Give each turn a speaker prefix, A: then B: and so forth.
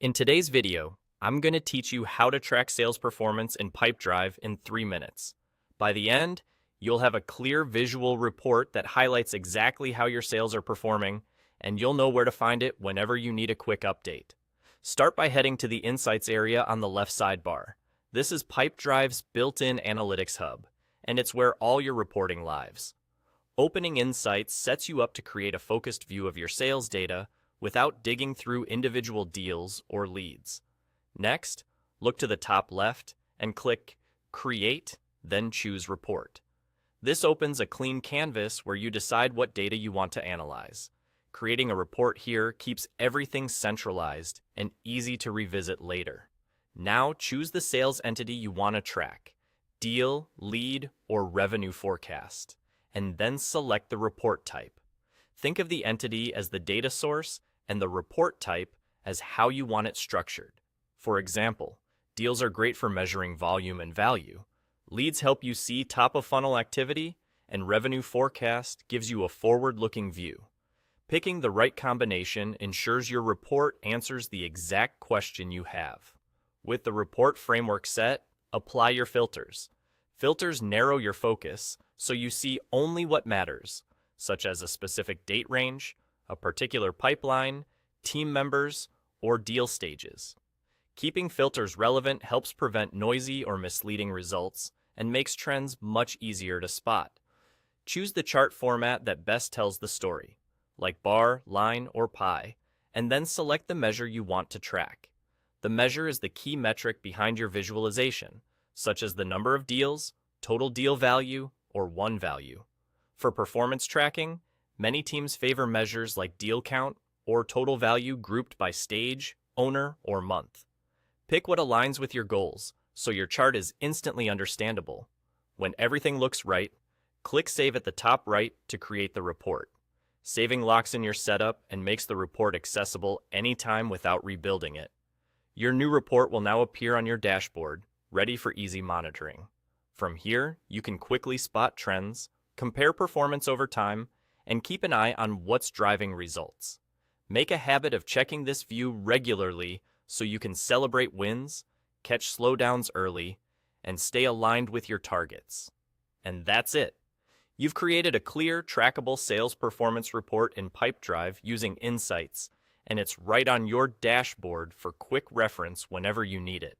A: In today's video, I'm going to teach you how to track sales performance in Pipedrive in 3 minutes. By the end, you'll have a clear visual report that highlights exactly how your sales are performing, and you'll know where to find it whenever you need a quick update. Start by heading to the Insights area on the left sidebar. This is Pipedrive's built-in analytics hub, and it's where all your reporting lives. Opening Insights sets you up to create a focused view of your sales data without digging through individual deals or leads. Next, look to the top left and click Create, then choose Report. This opens a clean canvas where you decide what data you want to analyze. Creating a report here keeps everything centralized and easy to revisit later. Now choose the sales entity you want to track, deal, lead, or revenue forecast, and then select the report type. Think of the entity as the data source and the report type as how you want it structured. For example, deals are great for measuring volume and value. Leads help you see top-of-funnel activity, and revenue forecast gives you a forward-looking view. Picking the right combination ensures your report answers the exact question you have. With the report framework set, apply your filters. Filters narrow your focus so you see only what matters, such as a specific date range, a particular pipeline, team members, or deal stages. Keeping filters relevant helps prevent noisy or misleading results and makes trends much easier to spot. Choose the chart format that best tells the story, like bar, line, or pie, and then select the measure you want to track. The measure is the key metric behind your visualization, such as the number of deals, total deal value, or won value. For performance tracking, many teams favor measures like deal count or total value grouped by stage, owner, or month. Pick what aligns with your goals so your chart is instantly understandable. When everything looks right, click Save at the top right to create the report. Saving locks in your setup and makes the report accessible anytime without rebuilding it. Your new report will now appear on your dashboard, ready for easy monitoring. From here, you can quickly spot trends, compare performance over time, and keep an eye on what's driving results. Make a habit of checking this view regularly so you can celebrate wins, catch slowdowns early, and stay aligned with your targets. And that's it. You've created a clear, trackable sales performance report in Pipedrive using Insights, and it's right on your dashboard for quick reference whenever you need it.